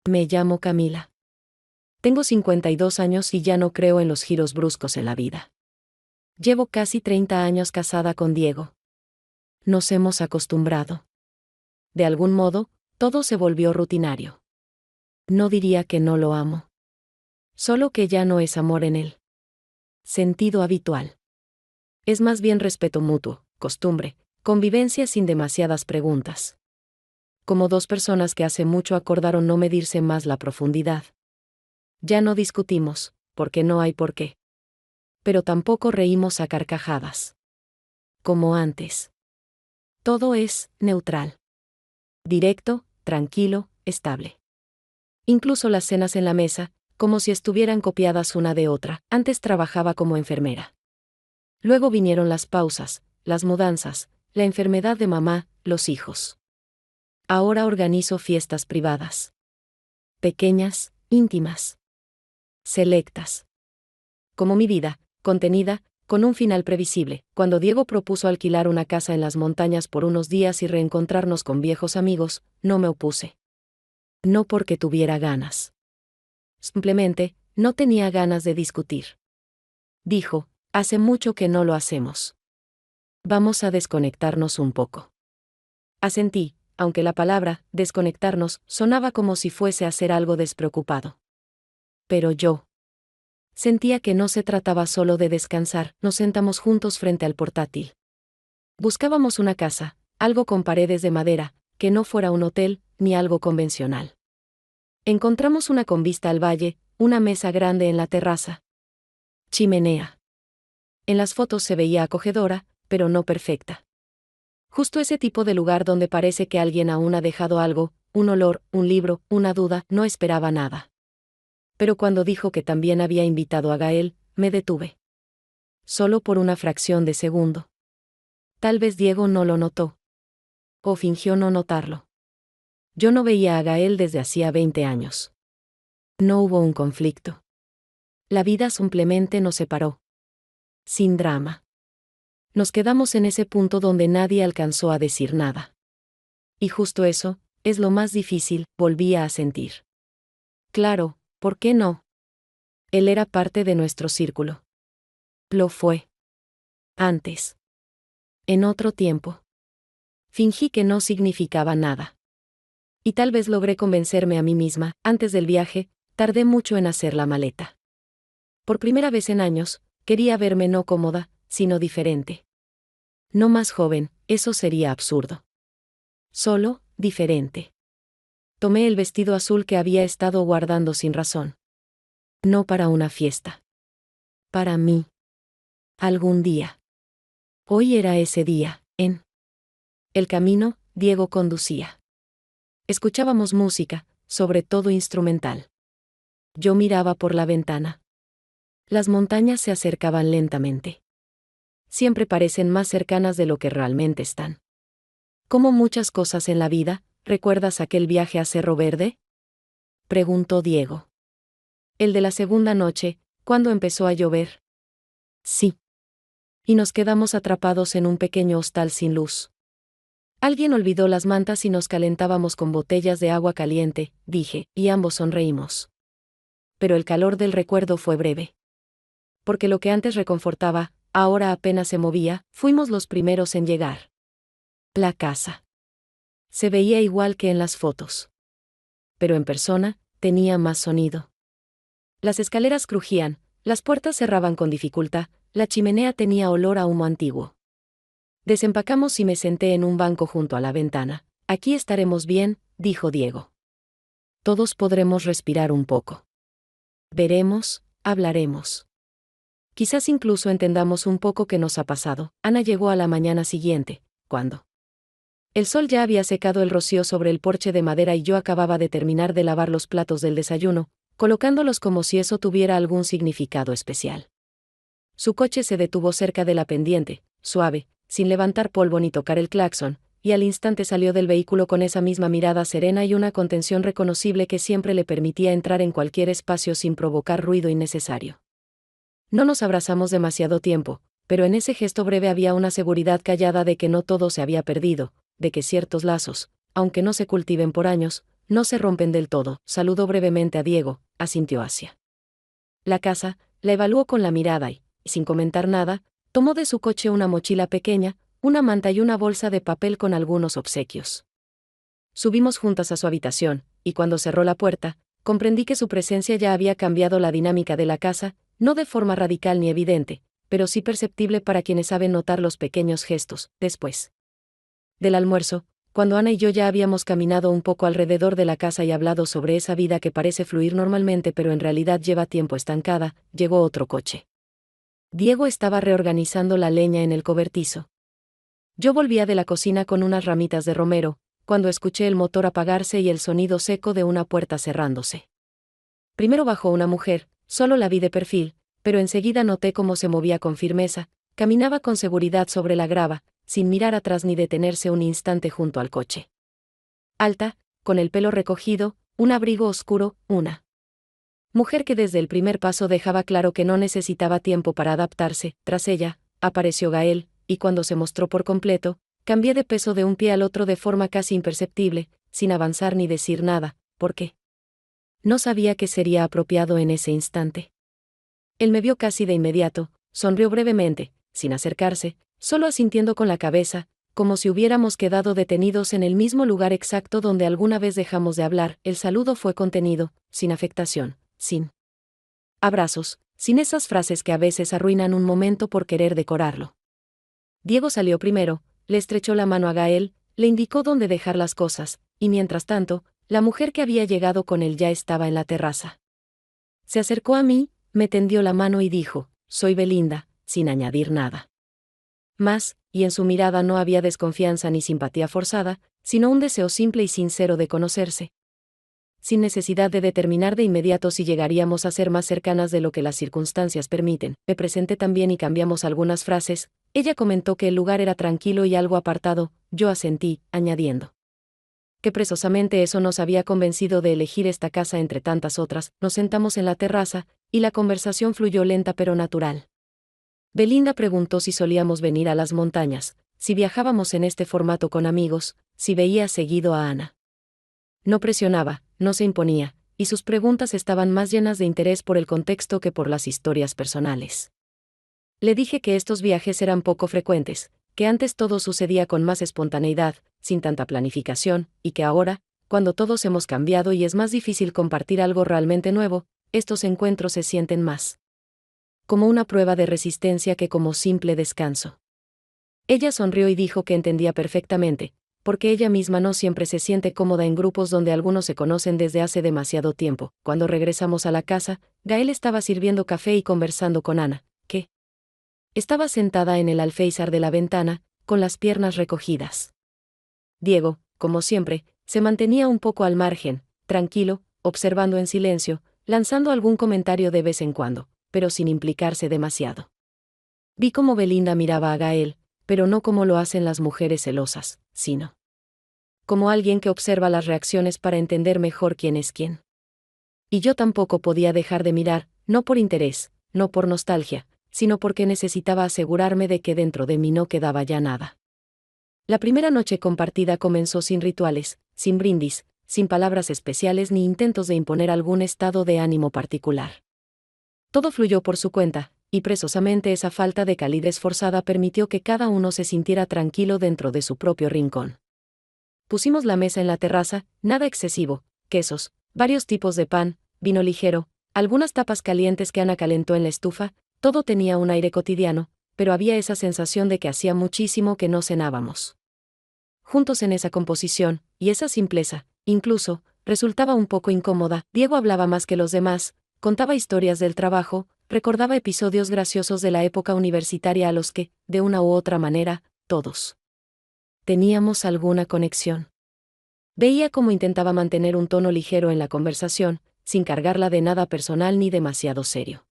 Me llamo Camila. Tengo 52 años y ya no creo en los giros bruscos en la vida. Llevo casi 30 años casada con Diego. Nos hemos acostumbrado. De algún modo, todo se volvió rutinario. No diría que no lo amo. Solo que ya no es amor en él sentido habitual. Es más bien respeto mutuo, costumbre, convivencia sin demasiadas preguntas. Como dos personas que hace mucho acordaron no medirse más la profundidad. Ya no discutimos, porque no hay por qué. Pero tampoco reímos a carcajadas. Como antes. Todo es neutral. Directo, tranquilo, estable. Incluso las cenas en la mesa, como si estuvieran copiadas una de otra. Antes trabajaba como enfermera. Luego vinieron las pausas, las mudanzas, la enfermedad de mamá, los hijos. Ahora organizo fiestas privadas. Pequeñas, íntimas. Selectas. Como mi vida, contenida, con un final previsible. Cuando Diego propuso alquilar una casa en las montañas por unos días y reencontrarnos con viejos amigos, no me opuse. No porque tuviera ganas. Simplemente, no tenía ganas de discutir. Dijo, hace mucho que no lo hacemos. Vamos a desconectarnos un poco. Asentí, aunque la palabra, desconectarnos, sonaba como si fuese a hacer algo despreocupado. Pero yo sentía que no se trataba solo de descansar. Nos sentamos juntos frente al portátil. Buscábamos una casa, algo con paredes de madera, que no fuera un hotel, ni algo convencional. Encontramos una con vista al valle, una mesa grande en la terraza. Chimenea. En las fotos se veía acogedora, pero no perfecta. Justo ese tipo de lugar donde parece que alguien aún ha dejado algo, un olor, un libro, una duda. No esperaba nada. Pero cuando dijo que también había invitado a Gael, me detuve. Solo por una fracción de segundo. Tal vez Diego no lo notó. O fingió no notarlo. Yo no veía a Gael desde hacía 20 años. No hubo un conflicto. La vida simplemente nos separó. Sin drama. Nos quedamos en ese punto donde nadie alcanzó a decir nada. Y justo eso, es lo más difícil, volvía a sentir. Claro, ¿por qué no? Él era parte de nuestro círculo. Lo fue. Antes. En otro tiempo. Fingí que no significaba nada. Y tal vez logré convencerme a mí misma. Antes del viaje, tardé mucho en hacer la maleta. Por primera vez en años, quería verme no cómoda, sino diferente. No más joven, eso sería absurdo. Solo, diferente. Tomé el vestido azul que había estado guardando sin razón. No para una fiesta. Para mí. Algún día. Hoy era ese día, en el camino, Diego conducía. Escuchábamos música, sobre todo instrumental. Yo miraba por la ventana. Las montañas se acercaban lentamente. Siempre parecen más cercanas de lo que realmente están. Como muchas cosas en la vida, ¿recuerdas aquel viaje a Cerro Verde? Preguntó Diego. El de la segunda noche, cuando empezó a llover. Sí. Y nos quedamos atrapados en un pequeño hostal sin luz. Alguien olvidó las mantas y nos calentábamos con botellas de agua caliente, dije, y ambos sonreímos. Pero el calor del recuerdo fue breve. Porque lo que antes reconfortaba, ahora apenas se movía. Fuimos los primeros en llegar. La casa. Se veía igual que en las fotos. Pero en persona, tenía más sonido. Las escaleras crujían, las puertas cerraban con dificultad, la chimenea tenía olor a humo antiguo. Desempacamos y me senté en un banco junto a la ventana. Aquí estaremos bien, dijo Diego. Todos podremos respirar un poco. Veremos, hablaremos. Quizás incluso entendamos un poco qué nos ha pasado. Ana llegó a la mañana siguiente, cuando el sol ya había secado el rocío sobre el porche de madera y yo acababa de terminar de lavar los platos del desayuno, colocándolos como si eso tuviera algún significado especial. Su coche se detuvo cerca de la pendiente, suave, sin levantar polvo ni tocar el claxon, y al instante salió del vehículo con esa misma mirada serena y una contención reconocible que siempre le permitía entrar en cualquier espacio sin provocar ruido innecesario. No nos abrazamos demasiado tiempo, pero en ese gesto breve había una seguridad callada de que no todo se había perdido, de que ciertos lazos, aunque no se cultiven por años, no se rompen del todo. Saludó brevemente a Diego, asintió hacia la casa, la evaluó con la mirada y, sin comentar nada, tomó de su coche una mochila pequeña, una manta y una bolsa de papel con algunos obsequios. Subimos juntas a su habitación, y cuando cerró la puerta, comprendí que su presencia ya había cambiado la dinámica de la casa, no de forma radical ni evidente, pero sí perceptible para quienes saben notar los pequeños gestos. Después del almuerzo, cuando Ana y yo ya habíamos caminado un poco alrededor de la casa y hablado sobre esa vida que parece fluir normalmente pero en realidad lleva tiempo estancada, llegó otro coche. Diego estaba reorganizando la leña en el cobertizo. Yo volvía de la cocina con unas ramitas de romero, cuando escuché el motor apagarse y el sonido seco de una puerta cerrándose. Primero bajó una mujer, solo la vi de perfil, pero enseguida noté cómo se movía con firmeza, caminaba con seguridad sobre la grava, sin mirar atrás ni detenerse un instante junto al coche. Alta, con el pelo recogido, un abrigo oscuro, una mujer que desde el primer paso dejaba claro que no necesitaba tiempo para adaptarse. Tras ella, apareció Gael, y cuando se mostró por completo, cambié de peso de un pie al otro de forma casi imperceptible, sin avanzar ni decir nada, porque no sabía qué sería apropiado en ese instante. Él me vio casi de inmediato, sonrió brevemente, sin acercarse, solo asintiendo con la cabeza, como si hubiéramos quedado detenidos en el mismo lugar exacto donde alguna vez dejamos de hablar. El saludo fue contenido, sin afectación, sin abrazos, sin esas frases que a veces arruinan un momento por querer decorarlo. Diego salió primero, le estrechó la mano a Gael, le indicó dónde dejar las cosas, y mientras tanto, la mujer que había llegado con él ya estaba en la terraza. Se acercó a mí, me tendió la mano y dijo: «Soy Belinda», sin añadir nada más, y en su mirada no había desconfianza ni simpatía forzada, sino un deseo simple y sincero de conocerse. Sin necesidad de determinar de inmediato si llegaríamos a ser más cercanas de lo que las circunstancias permiten, me presenté también y cambiamos algunas frases. Ella comentó que el lugar era tranquilo y algo apartado, yo asentí, añadiendo que precisamente eso nos había convencido de elegir esta casa entre tantas otras. Nos sentamos en la terraza, y la conversación fluyó lenta pero natural. Belinda preguntó si solíamos venir a las montañas, si viajábamos en este formato con amigos, si veía seguido a Ana. No presionaba, no se imponía, y sus preguntas estaban más llenas de interés por el contexto que por las historias personales. Le dije que estos viajes eran poco frecuentes, que antes todo sucedía con más espontaneidad, sin tanta planificación, y que ahora, cuando todos hemos cambiado y es más difícil compartir algo realmente nuevo, estos encuentros se sienten más como una prueba de resistencia que como simple descanso. Ella sonrió y dijo que entendía perfectamente, porque ella misma no siempre se siente cómoda en grupos donde algunos se conocen desde hace demasiado tiempo. Cuando regresamos a la casa, Gael estaba sirviendo café y conversando con Ana, que estaba sentada en el alféizar de la ventana, con las piernas recogidas. Diego, como siempre, se mantenía un poco al margen, tranquilo, observando en silencio, lanzando algún comentario de vez en cuando, pero sin implicarse demasiado. Vi cómo Belinda miraba a Gael, pero no como lo hacen las mujeres celosas, sino como alguien que observa las reacciones para entender mejor quién es quién. Y yo tampoco podía dejar de mirar, no por interés, no por nostalgia, sino porque necesitaba asegurarme de que dentro de mí no quedaba ya nada. La primera noche compartida comenzó sin rituales, sin brindis, sin palabras especiales ni intentos de imponer algún estado de ánimo particular. Todo fluyó por su cuenta, y precisamente esa falta de calidez forzada permitió que cada uno se sintiera tranquilo dentro de su propio rincón. Pusimos la mesa en la terraza, nada excesivo, quesos, varios tipos de pan, vino ligero, algunas tapas calientes que Ana calentó en la estufa. Todo tenía un aire cotidiano, pero había esa sensación de que hacía muchísimo que no cenábamos juntos en esa composición, y esa simpleza, incluso, resultaba un poco incómoda. Diego hablaba más que los demás, contaba historias del trabajo, recordaba episodios graciosos de la época universitaria a los que, de una u otra manera, todos teníamos alguna conexión. Veía cómo intentaba mantener un tono ligero en la conversación, sin cargarla de nada personal ni demasiado serio.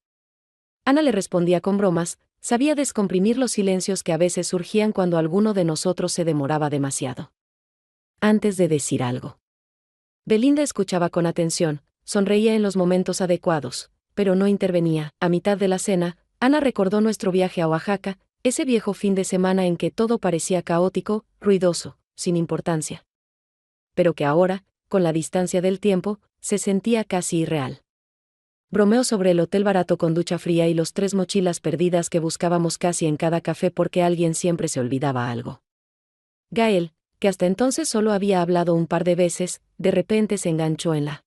Ana le respondía con bromas, sabía descomprimir los silencios que a veces surgían cuando alguno de nosotros se demoraba demasiado antes de decir algo. Belinda escuchaba con atención, sonreía en los momentos adecuados, pero no intervenía. A mitad de la cena, Ana recordó nuestro viaje a Oaxaca, ese viejo fin de semana en que todo parecía caótico, ruidoso, sin importancia. Pero que ahora, con la distancia del tiempo, se sentía casi irreal. Bromeo sobre el hotel barato con ducha fría y los 3 mochilas perdidas que buscábamos casi en cada café porque alguien siempre se olvidaba algo. Gael, que hasta entonces solo había hablado un par de veces, de repente se enganchó en la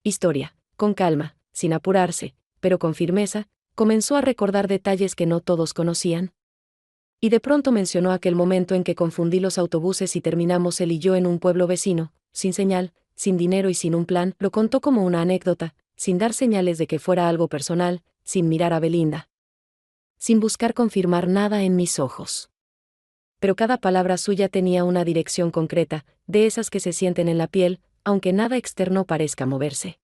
historia, con calma, sin apurarse, pero con firmeza, comenzó a recordar detalles que no todos conocían. Y de pronto mencionó aquel momento en que confundí los autobuses y terminamos él y yo en un pueblo vecino, sin señal, sin dinero y sin un plan. Lo contó como una anécdota, sin dar señales de que fuera algo personal, sin mirar a Belinda, sin buscar confirmar nada en mis ojos. Pero cada palabra suya tenía una dirección concreta, de esas que se sienten en la piel, aunque nada externo parezca moverse.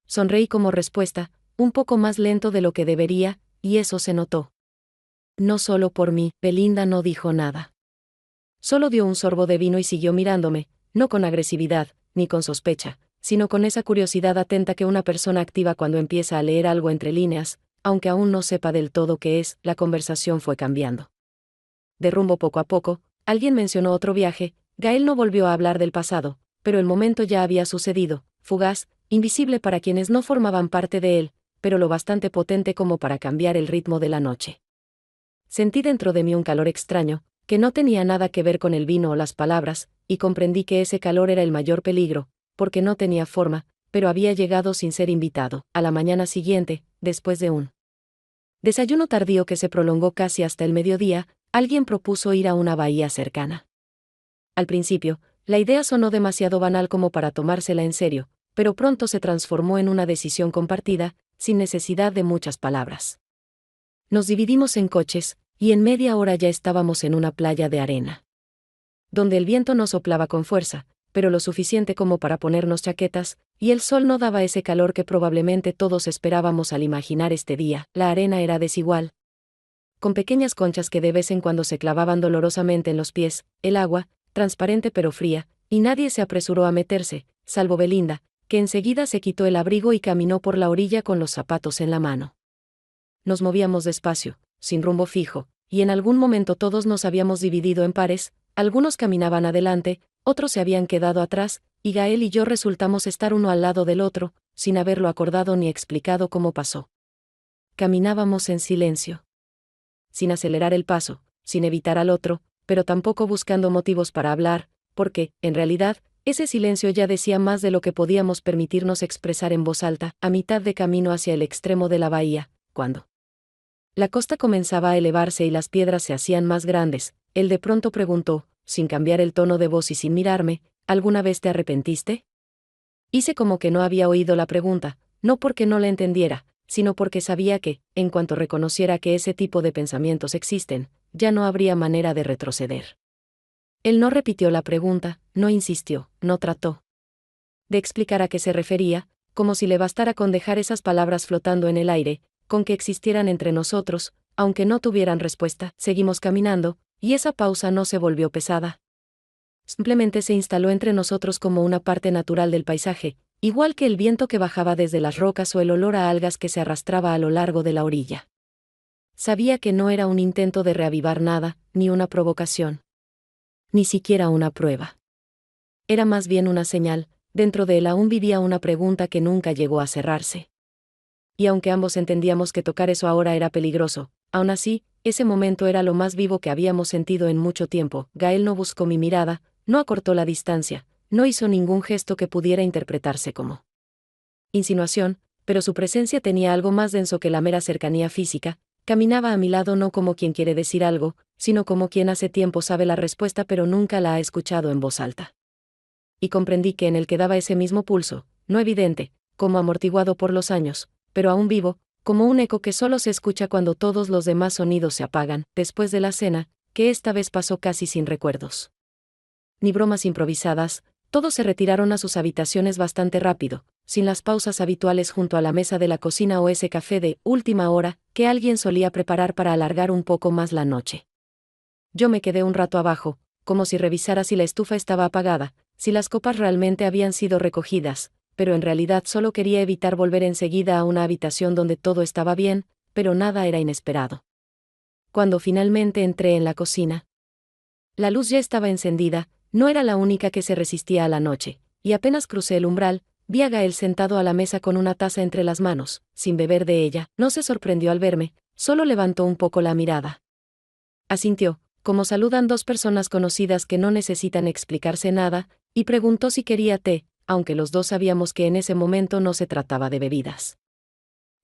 Sonreí como respuesta, un poco más lento de lo que debería, y eso se notó. No solo por mí, Belinda no dijo nada. Solo dio un sorbo de vino y siguió mirándome, no con agresividad, ni con sospecha, sino con esa curiosidad atenta que una persona activa cuando empieza a leer algo entre líneas, aunque aún no sepa del todo qué es. La conversación fue cambiando. De rumbo poco a poco, alguien mencionó otro viaje. Gael no volvió a hablar del pasado, pero el momento ya había sucedido, fugaz, invisible para quienes no formaban parte de él, pero lo bastante potente como para cambiar el ritmo de la noche. Sentí dentro de mí un calor extraño, que no tenía nada que ver con el vino o las palabras, y comprendí que ese calor era el mayor peligro, porque no tenía forma, pero había llegado sin ser invitado. A la mañana siguiente, después de un desayuno tardío que se prolongó casi hasta el mediodía, alguien propuso ir a una bahía cercana. Al principio, la idea sonó demasiado banal como para tomársela en serio, pero pronto se transformó en una decisión compartida, sin necesidad de muchas palabras. Nos dividimos en coches, y en media hora ya estábamos en una playa de arena, donde el viento no soplaba con fuerza, pero lo suficiente como para ponernos chaquetas, y el sol no daba ese calor que probablemente todos esperábamos al imaginar este día. La arena era desigual, con pequeñas conchas que de vez en cuando se clavaban dolorosamente en los pies, el agua, transparente pero fría, y nadie se apresuró a meterse, salvo Belinda, que enseguida se quitó el abrigo y caminó por la orilla con los zapatos en la mano. Nos movíamos despacio, sin rumbo fijo, y en algún momento todos nos habíamos dividido en pares, algunos caminaban adelante, otros se habían quedado atrás, y Gael y yo resultamos estar uno al lado del otro, sin haberlo acordado ni explicado cómo pasó. Caminábamos en silencio, sin acelerar el paso, sin evitar al otro, pero tampoco buscando motivos para hablar, porque, en realidad, ese silencio ya decía más de lo que podíamos permitirnos expresar en voz alta. A mitad de camino hacia el extremo de la bahía, cuando la costa comenzaba a elevarse y las piedras se hacían más grandes, él de pronto preguntó, sin cambiar el tono de voz y sin mirarme, ¿alguna vez te arrepentiste? Hice como que no había oído la pregunta, no porque no la entendiera, sino porque sabía que, en cuanto reconociera que ese tipo de pensamientos existen, ya no habría manera de retroceder. Él no repitió la pregunta, no insistió, no trató de explicar a qué se refería, como si le bastara con dejar esas palabras flotando en el aire, con que existieran entre nosotros, aunque no tuvieran respuesta. Seguimos caminando, y esa pausa no se volvió pesada. Simplemente se instaló entre nosotros como una parte natural del paisaje, igual que el viento que bajaba desde las rocas o el olor a algas que se arrastraba a lo largo de la orilla. Sabía que no era un intento de reavivar nada, ni una provocación. Ni siquiera una prueba. Era más bien una señal. Dentro de él aún vivía una pregunta que nunca llegó a cerrarse. Y aunque ambos entendíamos que tocar eso ahora era peligroso, aún así, ese momento era lo más vivo que habíamos sentido en mucho tiempo. Gael no buscó mi mirada, no acortó la distancia, no hizo ningún gesto que pudiera interpretarse como insinuación, pero su presencia tenía algo más denso que la mera cercanía física. Caminaba a mi lado no como quien quiere decir algo, sino como quien hace tiempo sabe la respuesta pero nunca la ha escuchado en voz alta. Y comprendí que en él quedaba ese mismo pulso, no evidente, como amortiguado por los años, pero aún vivo, como un eco que solo se escucha cuando todos los demás sonidos se apagan. Después de la cena, que esta vez pasó casi sin recuerdos ni bromas improvisadas, todos se retiraron a sus habitaciones bastante rápido, sin las pausas habituales junto a la mesa de la cocina o ese café de última hora que alguien solía preparar para alargar un poco más la noche. Yo me quedé un rato abajo, como si revisara si la estufa estaba apagada, si las copas realmente habían sido recogidas, pero en realidad solo quería evitar volver enseguida a una habitación donde todo estaba bien, pero nada era inesperado. Cuando finalmente entré en la cocina, la luz ya estaba encendida. No era la única que se resistía a la noche, y apenas crucé el umbral, vi a Gael sentado a la mesa con una taza entre las manos, sin beber de ella. No se sorprendió al verme, solo levantó un poco la mirada. Asintió, como saludan dos personas conocidas que no necesitan explicarse nada, y preguntó si quería té, aunque los dos sabíamos que en ese momento no se trataba de bebidas.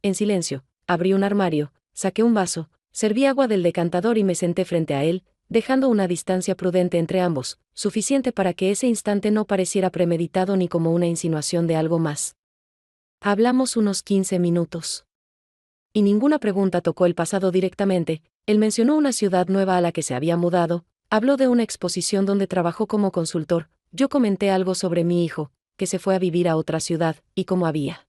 En silencio, abrí un armario, saqué un vaso, serví agua del decantador y me senté frente a él, dejando una distancia prudente entre ambos, suficiente para que ese instante no pareciera premeditado ni como una insinuación de algo más. Hablamos unos 15 minutos. Y ninguna pregunta tocó el pasado directamente. Él mencionó una ciudad nueva a la que se había mudado, habló de una exposición donde trabajó como consultor, yo comenté algo sobre mi hijo, que se fue a vivir a otra ciudad, y cómo había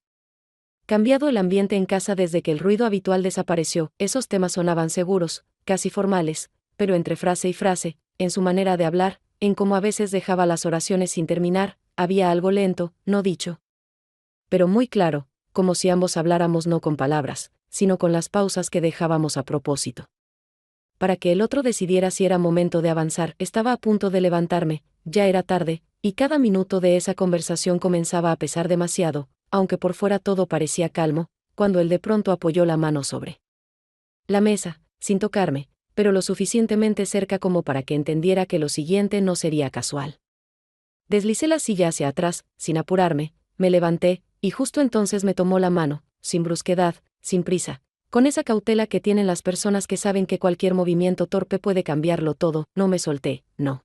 cambiado el ambiente en casa desde que el ruido habitual desapareció. Esos temas sonaban seguros, casi formales, pero entre frase y frase, en su manera de hablar, en cómo a veces dejaba las oraciones sin terminar, había algo lento, no dicho, pero muy claro, como si ambos habláramos no con palabras, sino con las pausas que dejábamos a propósito. Para que el otro decidiera si era momento de avanzar. Estaba a punto de levantarme, ya era tarde, y cada minuto de esa conversación comenzaba a pesar demasiado, aunque por fuera todo parecía calmo, cuando él de pronto apoyó la mano sobre la mesa, sin tocarme, pero lo suficientemente cerca como para que entendiera que lo siguiente no sería casual. Deslicé la silla hacia atrás, sin apurarme, me levanté, y justo entonces me tomó la mano, sin brusquedad, sin prisa, con esa cautela que tienen las personas que saben que cualquier movimiento torpe puede cambiarlo todo. No me solté, no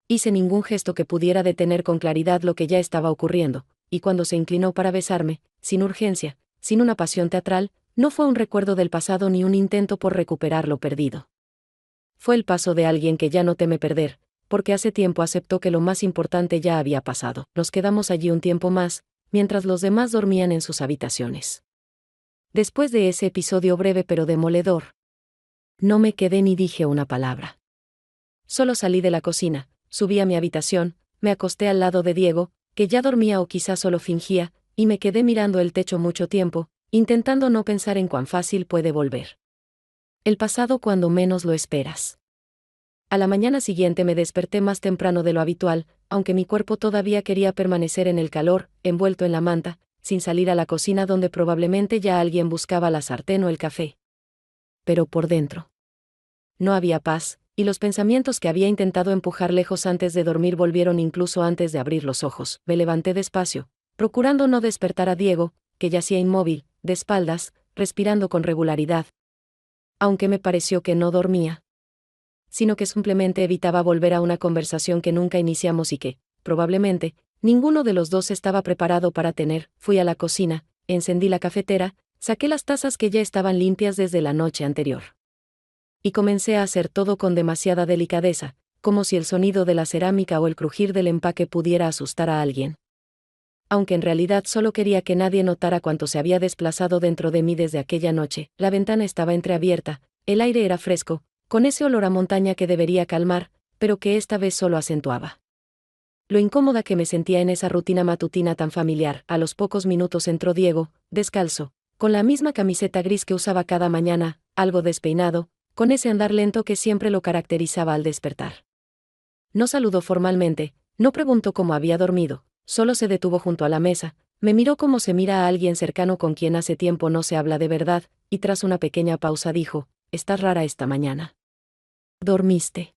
hice ningún gesto que pudiera detener con claridad lo que ya estaba ocurriendo, y cuando se inclinó para besarme, sin urgencia, sin una pasión teatral, no fue un recuerdo del pasado ni un intento por recuperar lo perdido. Fue el paso de alguien que ya no teme perder, porque hace tiempo aceptó que lo más importante ya había pasado. Nos quedamos allí un tiempo más, mientras los demás dormían en sus habitaciones. Después de ese episodio breve pero demoledor, no me quedé ni dije una palabra. Solo salí de la cocina, subí a mi habitación, me acosté al lado de Diego, que ya dormía o quizá solo fingía, y me quedé mirando el techo mucho tiempo, intentando no pensar en cuán fácil puede volver el pasado cuando menos lo esperas. A la mañana siguiente me desperté más temprano de lo habitual, aunque mi cuerpo todavía quería permanecer en el calor, envuelto en la manta, sin salir a la cocina donde probablemente ya alguien buscaba la sartén o el café. Pero por dentro no había paz, y los pensamientos que había intentado empujar lejos antes de dormir volvieron incluso antes de abrir los ojos. Me levanté despacio, procurando no despertar a Diego, que yacía inmóvil, de espaldas, respirando con regularidad. Aunque me pareció que no dormía, sino que simplemente evitaba volver a una conversación que nunca iniciamos y que, probablemente, ninguno de los dos estaba preparado para tener. Fui a la cocina, encendí la cafetera, saqué las tazas que ya estaban limpias desde la noche anterior. Y comencé a hacer todo con demasiada delicadeza, como si el sonido de la cerámica o el crujir del empaque pudiera asustar a alguien. Aunque en realidad solo quería que nadie notara cuánto se había desplazado dentro de mí desde aquella noche. La ventana estaba entreabierta, el aire era fresco, con ese olor a montaña que debería calmar, pero que esta vez solo acentuaba lo incómoda que me sentía en esa rutina matutina tan familiar. A los pocos minutos entró Diego, descalzo, con la misma camiseta gris que usaba cada mañana, algo despeinado, con ese andar lento que siempre lo caracterizaba al despertar. No saludó formalmente, no preguntó cómo había dormido, solo se detuvo junto a la mesa, me miró como se mira a alguien cercano con quien hace tiempo no se habla de verdad, y tras una pequeña pausa dijo: «Estás rara esta mañana». «¿Dormiste?»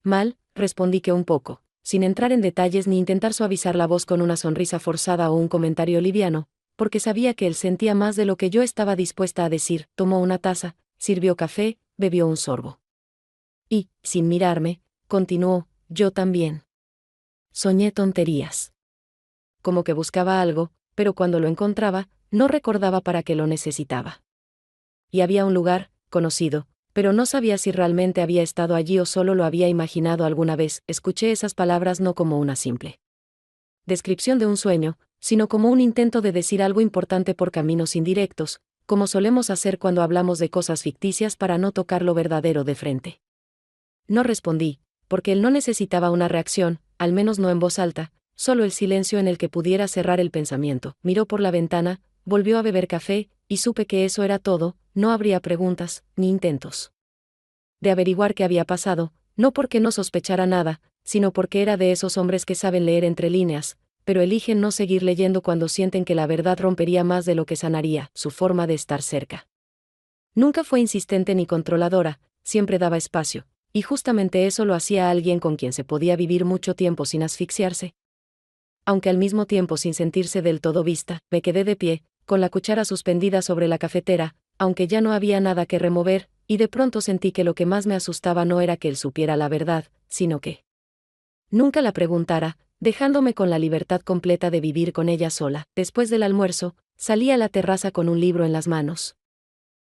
«Mal», respondí que un poco, sin entrar en detalles ni intentar suavizar la voz con una sonrisa forzada o un comentario liviano, porque sabía que él sentía más de lo que yo estaba dispuesta a decir. Tomó una taza, sirvió café, bebió un sorbo. Y, sin mirarme, continuó: «Yo también. Soñé tonterías. Como que buscaba algo, pero cuando lo encontraba, no recordaba para qué lo necesitaba. Y había un lugar, conocido, pero no sabía si realmente había estado allí o solo lo había imaginado alguna vez». Escuché esas palabras no como una simple descripción de un sueño, sino como un intento de decir algo importante por caminos indirectos, como solemos hacer cuando hablamos de cosas ficticias para no tocar lo verdadero de frente. No respondí, porque él no necesitaba una reacción, al menos no en voz alta, solo el silencio en el que pudiera cerrar el pensamiento. Miró por la ventana, volvió a beber café, y supe que eso era todo. No habría preguntas, ni intentos de averiguar qué había pasado, no porque no sospechara nada, sino porque era de esos hombres que saben leer entre líneas, pero eligen no seguir leyendo cuando sienten que la verdad rompería más de lo que sanaría, su forma de estar cerca. Nunca fue insistente ni controladora, siempre daba espacio, y justamente eso lo hacía a alguien con quien se podía vivir mucho tiempo sin asfixiarse. Aunque al mismo tiempo sin sentirse del todo vista, me quedé de pie, con la cuchara suspendida sobre la cafetera, aunque ya no había nada que remover, y de pronto sentí que lo que más me asustaba no era que él supiera la verdad, sino que nunca la preguntara, dejándome con la libertad completa de vivir con ella sola. Después del almuerzo, salí a la terraza con un libro en las manos.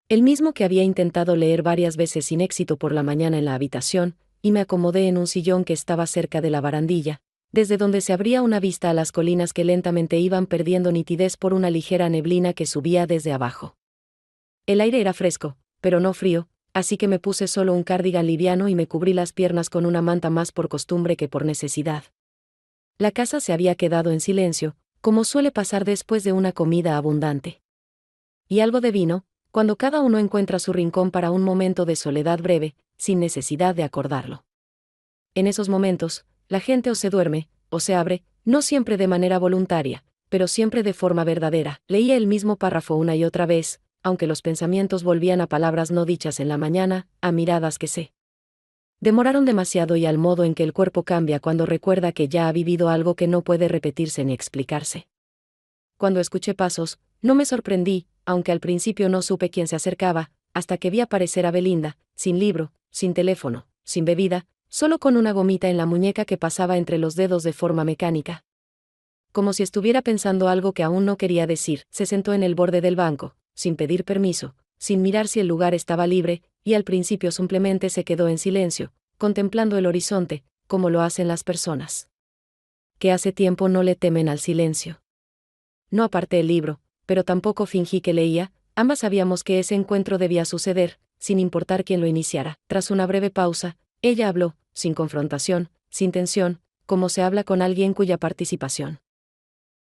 El mismo que había intentado leer varias veces sin éxito por la mañana en la habitación, y me acomodé en un sillón que estaba cerca de la barandilla, desde donde se abría una vista a las colinas que lentamente iban perdiendo nitidez por una ligera neblina que subía desde abajo. El aire era fresco, pero no frío, así que me puse solo un cardigan liviano y me cubrí las piernas con una manta más por costumbre que por necesidad. La casa se había quedado en silencio, como suele pasar después de una comida abundante. Y algo de vino, cuando cada uno encuentra su rincón para un momento de soledad breve, sin necesidad de acordarlo. En esos momentos, la gente o se duerme, o se abre, no siempre de manera voluntaria, pero siempre de forma verdadera. Leía el mismo párrafo una y otra vez, aunque los pensamientos volvían a palabras no dichas en la mañana, a miradas que se demoraron demasiado y al modo en que el cuerpo cambia cuando recuerda que ya ha vivido algo que no puede repetirse ni explicarse. Cuando escuché pasos, no me sorprendí, aunque al principio no supe quién se acercaba, hasta que vi aparecer a Belinda, sin libro, sin teléfono, sin bebida, solo con una gomita en la muñeca que pasaba entre los dedos de forma mecánica. Como si estuviera pensando algo que aún no quería decir, se sentó en el borde del banco, sin pedir permiso, sin mirar si el lugar estaba libre, y al principio simplemente se quedó en silencio, contemplando el horizonte, como lo hacen las personas que hace tiempo no le temen al silencio. No aparté el libro, pero tampoco fingí que leía, ambas sabíamos que ese encuentro debía suceder, sin importar quién lo iniciara. Tras una breve pausa, ella habló, sin confrontación, sin tensión, como se habla con alguien cuya participación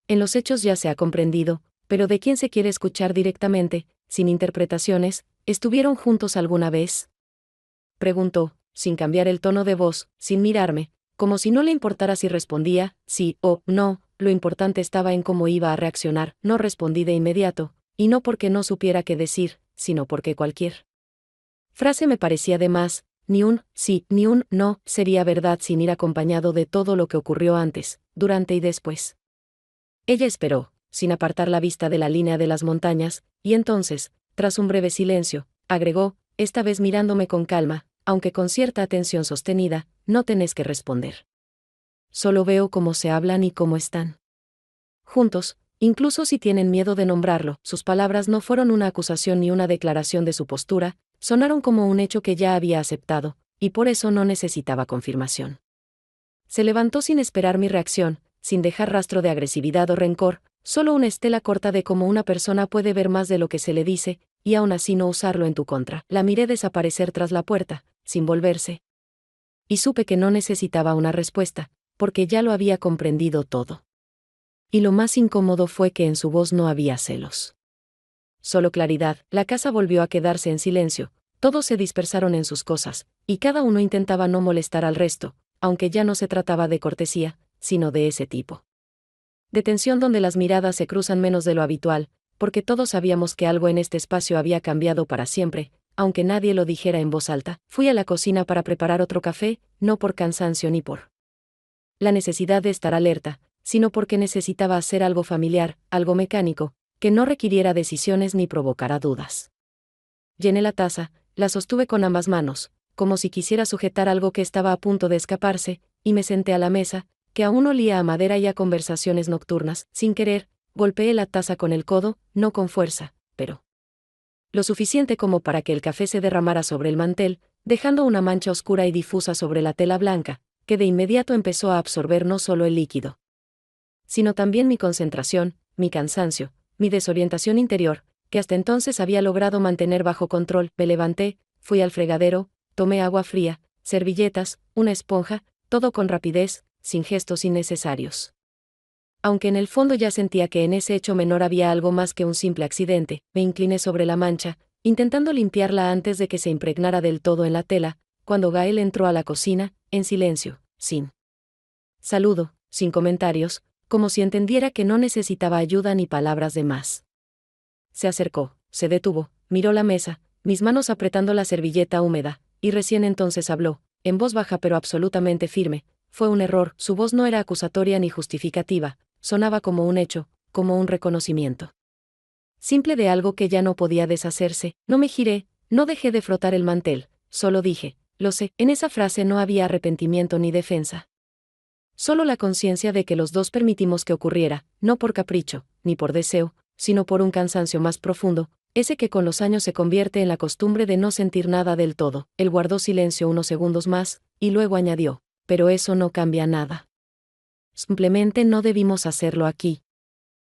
en los hechos ya se ha comprendido, pero de quién se quiere escuchar directamente, sin interpretaciones. ¿Estuvieron juntos alguna vez?, preguntó, sin cambiar el tono de voz, sin mirarme, como si no le importara si respondía sí o no. Lo importante estaba en cómo iba a reaccionar. No respondí de inmediato, y no porque no supiera qué decir, sino porque cualquier frase me parecía de más. Ni un sí ni un no sería verdad sin ir acompañado de todo lo que ocurrió antes, durante y después. Ella esperó, sin apartar la vista de la línea de las montañas, y entonces, tras un breve silencio, agregó, esta vez mirándome con calma, aunque con cierta atención sostenida, no tenés que responder. Solo veo cómo se hablan y cómo están juntos, incluso si tienen miedo de nombrarlo. Sus palabras no fueron una acusación ni una declaración de su postura, sonaron como un hecho que ya había aceptado, y por eso no necesitaba confirmación. Se levantó sin esperar mi reacción, sin dejar rastro de agresividad o rencor, solo una estela corta de cómo una persona puede ver más de lo que se le dice, y aún así no usarlo en tu contra. La miré desaparecer tras la puerta, sin volverse. Y supe que no necesitaba una respuesta, porque ya lo había comprendido todo. Y lo más incómodo fue que en su voz no había celos. Solo claridad. La casa volvió a quedarse en silencio, todos se dispersaron en sus cosas, y cada uno intentaba no molestar al resto, aunque ya no se trataba de cortesía, sino de ese tipo de tensión donde las miradas se cruzan menos de lo habitual, porque todos sabíamos que algo en este espacio había cambiado para siempre, aunque nadie lo dijera en voz alta. Fui a la cocina para preparar otro café, no por cansancio ni por la necesidad de estar alerta, sino porque necesitaba hacer algo familiar, algo mecánico, que no requiriera decisiones ni provocara dudas. Llené la taza, la sostuve con ambas manos, como si quisiera sujetar algo que estaba a punto de escaparse, y me senté a la mesa, que aún olía a madera y a conversaciones nocturnas. Sin querer, golpeé la taza con el codo, no con fuerza, pero lo suficiente como para que el café se derramara sobre el mantel, dejando una mancha oscura y difusa sobre la tela blanca, que de inmediato empezó a absorber no solo el líquido, sino también mi concentración, mi cansancio, mi desorientación interior, que hasta entonces había logrado mantener bajo control. Me levanté, fui al fregadero, tomé agua fría, servilletas, una esponja, todo con rapidez, sin gestos innecesarios. Aunque en el fondo ya sentía que en ese hecho menor había algo más que un simple accidente, me incliné sobre la mancha, intentando limpiarla antes de que se impregnara del todo en la tela, cuando Gael entró a la cocina, en silencio, sin saludo, sin comentarios, como si entendiera que no necesitaba ayuda ni palabras de más. Se acercó, se detuvo, miró la mesa, mis manos apretando la servilleta húmeda, y recién entonces habló, en voz baja pero absolutamente firme. Fue un error, su voz no era acusatoria ni justificativa, sonaba como un hecho, como un reconocimiento simple de algo que ya no podía deshacerse. No me giré, no dejé de frotar el mantel, solo dije, lo sé. En esa frase no había arrepentimiento ni defensa. Solo la conciencia de que los dos permitimos que ocurriera, no por capricho, ni por deseo, sino por un cansancio más profundo, ese que con los años se convierte en la costumbre de no sentir nada del todo. Él guardó silencio unos segundos más, y luego añadió, pero eso no cambia nada. Simplemente no debimos hacerlo aquí.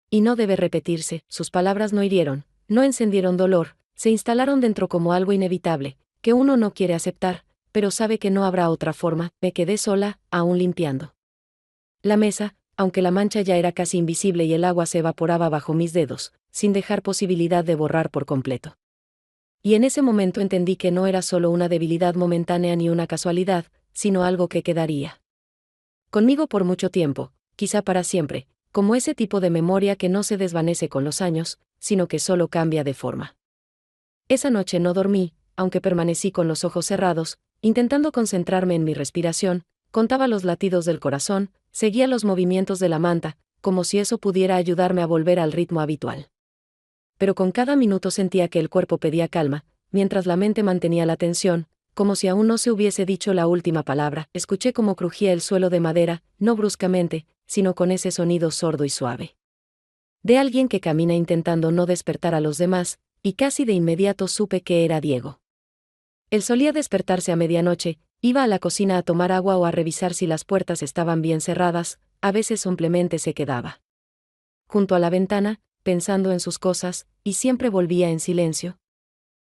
Y no debe repetirse. Sus palabras no hirieron, no encendieron dolor, se instalaron dentro como algo inevitable, que uno no quiere aceptar, pero sabe que no habrá otra forma. Me quedé sola, aún limpiando la mesa, aunque la mancha ya era casi invisible y el agua se evaporaba bajo mis dedos, sin dejar posibilidad de borrar por completo. Y en ese momento entendí que no era solo una debilidad momentánea ni una casualidad, sino algo que quedaría conmigo por mucho tiempo, quizá para siempre, como ese tipo de memoria que no se desvanece con los años, sino que solo cambia de forma. Esa noche no dormí, aunque permanecí con los ojos cerrados, intentando concentrarme en mi respiración, contaba los latidos del corazón, seguía los movimientos de la manta, como si eso pudiera ayudarme a volver al ritmo habitual. Pero con cada minuto sentía que el cuerpo pedía calma, mientras la mente mantenía la tensión, como si aún no se hubiese dicho la última palabra. Escuché cómo crujía el suelo de madera, no bruscamente, sino con ese sonido sordo y suave de alguien que camina intentando no despertar a los demás, y casi de inmediato supe que era Diego. Él solía despertarse a medianoche, iba a la cocina a tomar agua o a revisar si las puertas estaban bien cerradas, a veces simplemente se quedaba junto a la ventana, pensando en sus cosas, y siempre volvía en silencio,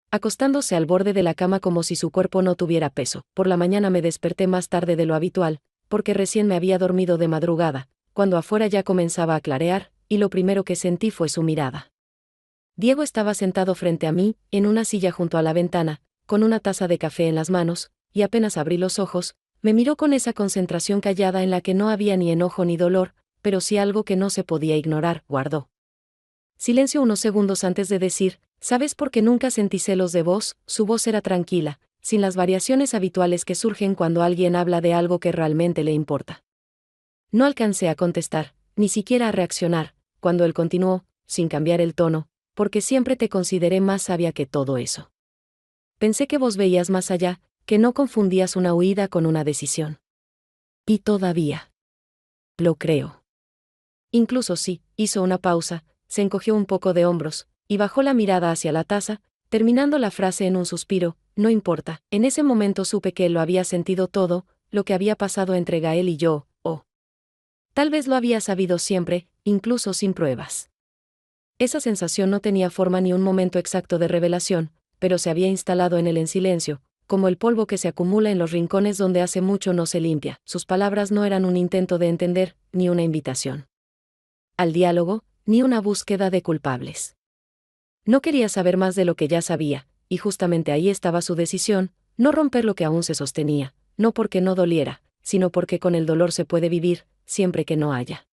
acostándose al borde de la cama como si su cuerpo no tuviera peso. Por la mañana me desperté más tarde de lo habitual, porque recién me había dormido de madrugada, cuando afuera ya comenzaba a clarear, y lo primero que sentí fue su mirada. Diego estaba sentado frente a mí, en una silla junto a la ventana, con una taza de café en las manos, y apenas abrí los ojos, me miró con esa concentración callada en la que no había ni enojo ni dolor, pero sí algo que no se podía ignorar. Guardó silencio unos segundos antes de decir, ¿sabes por qué nunca sentí celos de vos? Su voz era tranquila, sin las variaciones habituales que surgen cuando alguien habla de algo que realmente le importa. No alcancé a contestar, ni siquiera a reaccionar, cuando él continuó, sin cambiar el tono, porque siempre te consideré más sabia que todo eso. Pensé que vos veías más allá, que no confundías una huida con una decisión. Y todavía lo creo. Incluso sí, hizo una pausa, se encogió un poco de hombros, y bajó la mirada hacia la taza, terminando la frase en un suspiro. No importa. En ese momento supe que él lo había sentido todo, lo que había pasado entre Gael y yo, o tal vez lo había sabido siempre, incluso sin pruebas. Esa sensación no tenía forma ni un momento exacto de revelación, pero se había instalado en él en silencio, como el polvo que se acumula en los rincones donde hace mucho no se limpia. Sus palabras no eran un intento de entender, ni una invitación al diálogo, ni una búsqueda de culpables. No quería saber más de lo que ya sabía, y justamente ahí estaba su decisión, no romper lo que aún se sostenía, no porque no doliera, sino porque con el dolor se puede vivir, siempre que no haya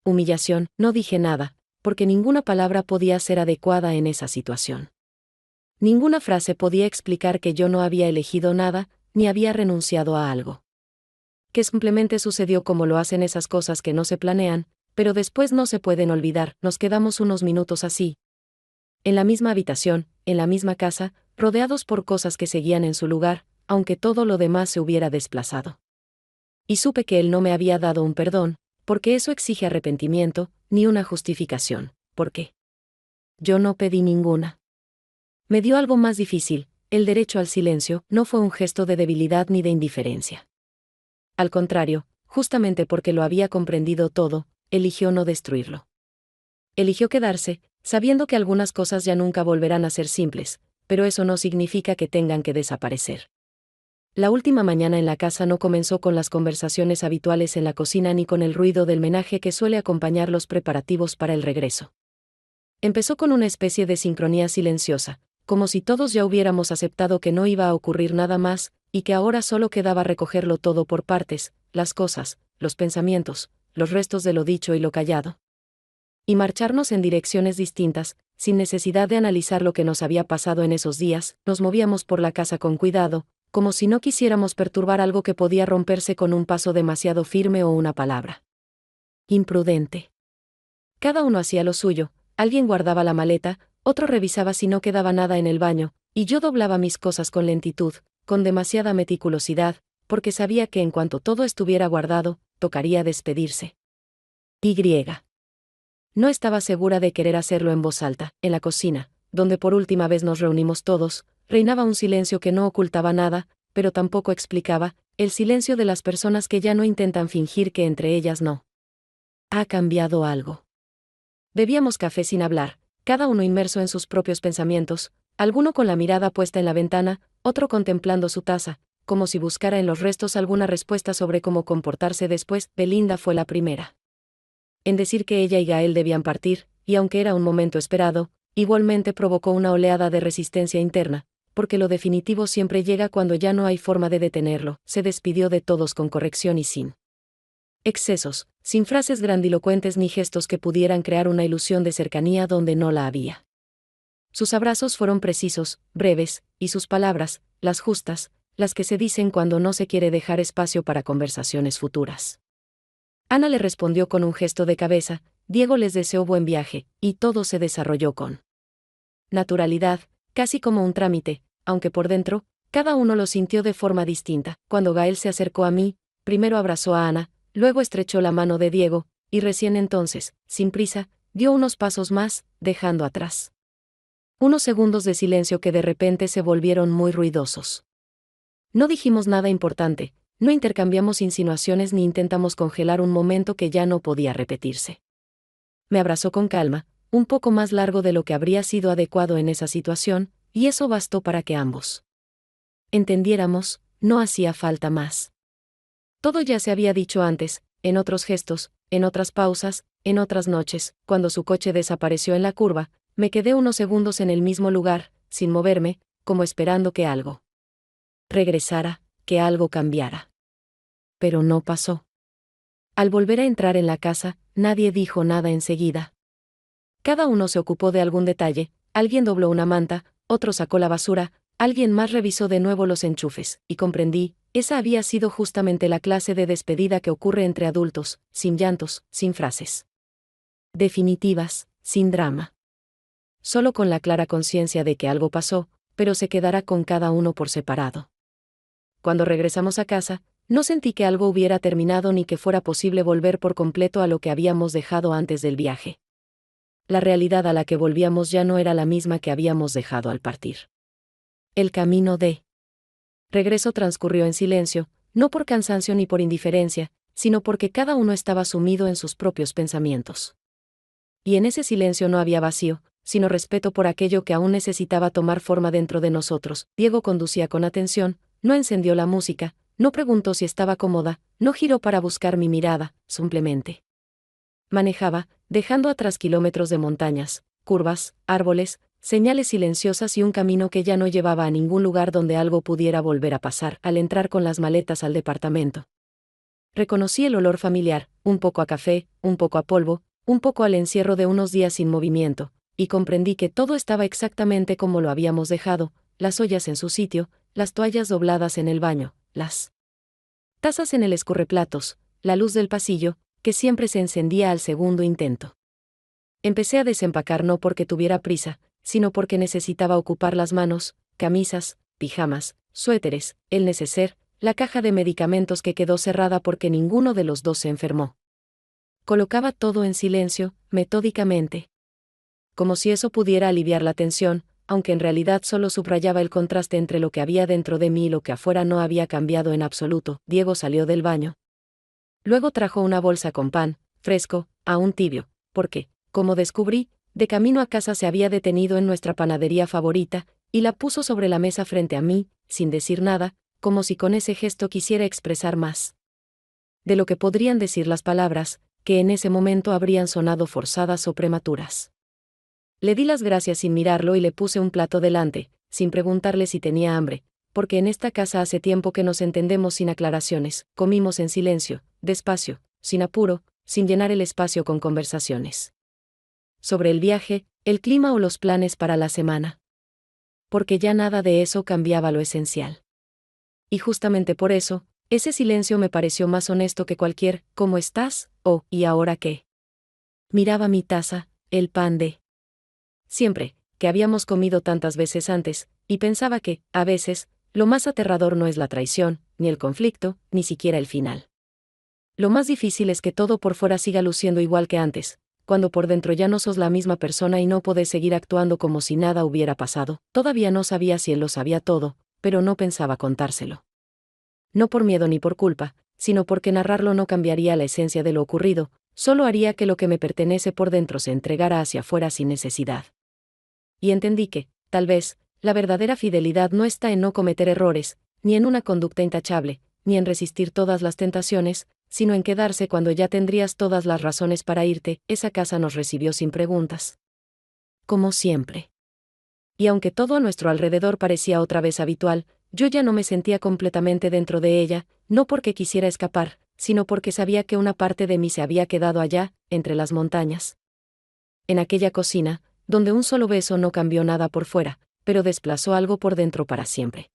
humillación. No dije nada, porque ninguna palabra podía ser adecuada en esa situación. Ninguna frase podía explicar que yo no había elegido nada, ni había renunciado a algo. Que simplemente sucedió como lo hacen esas cosas que no se planean, pero después no se pueden olvidar. Nos quedamos unos minutos así, en la misma habitación, en la misma casa, rodeados por cosas que seguían en su lugar, aunque todo lo demás se hubiera desplazado. Y supe que él no me había dado un perdón, porque eso exige arrepentimiento, ni una justificación, porque yo no pedí ninguna. Me dio algo más difícil, el derecho al silencio. No fue un gesto de debilidad ni de indiferencia. Al contrario, justamente porque lo había comprendido todo, eligió no destruirlo. Eligió quedarse, sabiendo que algunas cosas ya nunca volverán a ser simples, pero eso no significa que tengan que desaparecer. La última mañana en la casa no comenzó con las conversaciones habituales en la cocina ni con el ruido del menaje que suele acompañar los preparativos para el regreso. Empezó con una especie de sincronía silenciosa, como si todos ya hubiéramos aceptado que no iba a ocurrir nada más, y que ahora solo quedaba recogerlo todo por partes, las cosas, los pensamientos, los restos de lo dicho y lo callado. Y marcharnos en direcciones distintas, sin necesidad de analizar lo que nos había pasado en esos días, nos movíamos por la casa con cuidado, como si no quisiéramos perturbar algo que podía romperse con un paso demasiado firme o una palabra imprudente. Cada uno hacía lo suyo, alguien guardaba la maleta, otro revisaba si no quedaba nada en el baño, y yo doblaba mis cosas con lentitud, con demasiada meticulosidad, porque sabía que en cuanto todo estuviera guardado, tocaría despedirse. No estaba segura de querer hacerlo en voz alta. En la cocina, donde por última vez nos reunimos todos, reinaba un silencio que no ocultaba nada, pero tampoco explicaba, el silencio de las personas que ya no intentan fingir que entre ellas no ha cambiado algo. Bebíamos café sin hablar, cada uno inmerso en sus propios pensamientos, alguno con la mirada puesta en la ventana, otro contemplando su taza, como si buscara en los restos alguna respuesta sobre cómo comportarse después. Belinda fue la primera en decir que ella y Gael debían partir, y aunque era un momento esperado, igualmente provocó una oleada de resistencia interna, porque lo definitivo siempre llega cuando ya no hay forma de detenerlo. Se despidió de todos con corrección y sin excesos, sin frases grandilocuentes ni gestos que pudieran crear una ilusión de cercanía donde no la había. Sus abrazos fueron precisos, breves, y sus palabras, las justas, las que se dicen cuando no se quiere dejar espacio para conversaciones futuras. Ana le respondió con un gesto de cabeza, Diego les deseó buen viaje, y todo se desarrolló con naturalidad, casi como un trámite, aunque por dentro, cada uno lo sintió de forma distinta. Cuando Gael se acercó a mí, primero abrazó a Ana, luego estrechó la mano de Diego, y recién entonces, sin prisa, dio unos pasos más, dejando atrás unos segundos de silencio que de repente se volvieron muy ruidosos. No dijimos nada importante, no intercambiamos insinuaciones ni intentamos congelar un momento que ya no podía repetirse. Me abrazó con calma, un poco más largo de lo que habría sido adecuado en esa situación, y eso bastó para que ambos entendiéramos, no hacía falta más. Todo ya se había dicho antes, en otros gestos, en otras pausas, en otras noches. Cuando su coche desapareció en la curva, me quedé unos segundos en el mismo lugar, sin moverme, como esperando que algo regresara, que algo cambiara. Pero no pasó. Al volver a entrar en la casa, nadie dijo nada enseguida. Cada uno se ocupó de algún detalle, alguien dobló una manta, otro sacó la basura, alguien más revisó de nuevo los enchufes, y comprendí, esa había sido justamente la clase de despedida que ocurre entre adultos, sin llantos, sin frases definitivas, sin drama. Solo con la clara conciencia de que algo pasó, pero se quedará con cada uno por separado. Cuando regresamos a casa, no sentí que algo hubiera terminado ni que fuera posible volver por completo a lo que habíamos dejado antes del viaje. La realidad a la que volvíamos ya no era la misma que habíamos dejado al partir. El camino de regreso transcurrió en silencio, no por cansancio ni por indiferencia, sino porque cada uno estaba sumido en sus propios pensamientos. Y en ese silencio no había vacío, sino respeto por aquello que aún necesitaba tomar forma dentro de nosotros. Diego conducía con atención, no encendió la música, no preguntó si estaba cómoda, no giró para buscar mi mirada, simplemente manejaba, dejando atrás kilómetros de montañas, curvas, árboles, señales silenciosas y un camino que ya no llevaba a ningún lugar donde algo pudiera volver a pasar. Al entrar con las maletas al departamento, reconocí el olor familiar, un poco a café, un poco a polvo, un poco al encierro de unos días sin movimiento, y comprendí que todo estaba exactamente como lo habíamos dejado, las ollas en su sitio, las toallas dobladas en el baño, las tazas en el escurreplatos, la luz del pasillo, que siempre se encendía al segundo intento. Empecé a desempacar no porque tuviera prisa, sino porque necesitaba ocupar las manos, camisas, pijamas, suéteres, el neceser, la caja de medicamentos que quedó cerrada porque ninguno de los dos se enfermó. Colocaba todo en silencio, metódicamente. Como si eso pudiera aliviar la tensión, aunque en realidad solo subrayaba el contraste entre lo que había dentro de mí y lo que afuera no había cambiado en absoluto. Diego salió del baño. Luego trajo una bolsa con pan, fresco, aún tibio, porque, como descubrí, de camino a casa se había detenido en nuestra panadería favorita, y la puso sobre la mesa frente a mí, sin decir nada, como si con ese gesto quisiera expresar más de lo que podrían decir las palabras, que en ese momento habrían sonado forzadas o prematuras. Le di las gracias sin mirarlo y le puse un plato delante, sin preguntarle si tenía hambre, porque en esta casa hace tiempo que nos entendemos sin aclaraciones. Comimos en silencio, despacio, sin apuro, sin llenar el espacio con conversaciones sobre el viaje, el clima o los planes para la semana. Porque ya nada de eso cambiaba lo esencial. Y justamente por eso, ese silencio me pareció más honesto que cualquier ¿cómo estás? O ¿y ahora qué? Miraba mi taza, el pan de siempre, que habíamos comido tantas veces antes, y pensaba que, a veces, lo más aterrador no es la traición, ni el conflicto, ni siquiera el final. Lo más difícil es que todo por fuera siga luciendo igual que antes, cuando por dentro ya no sos la misma persona y no podés seguir actuando como si nada hubiera pasado. Todavía no sabía si él lo sabía todo, pero no pensaba contárselo. No por miedo ni por culpa, sino porque narrarlo no cambiaría la esencia de lo ocurrido, solo haría que lo que me pertenece por dentro se entregara hacia afuera sin necesidad. Y entendí que, tal vez, la verdadera fidelidad no está en no cometer errores, ni en una conducta intachable, ni en resistir todas las tentaciones, sino en quedarse cuando ya tendrías todas las razones para irte. Esa casa nos recibió sin preguntas. Como siempre. Y aunque todo a nuestro alrededor parecía otra vez habitual, yo ya no me sentía completamente dentro de ella, no porque quisiera escapar, sino porque sabía que una parte de mí se había quedado allá, entre las montañas. En aquella cocina, donde un solo beso no cambió nada por fuera, pero desplazó algo por dentro para siempre.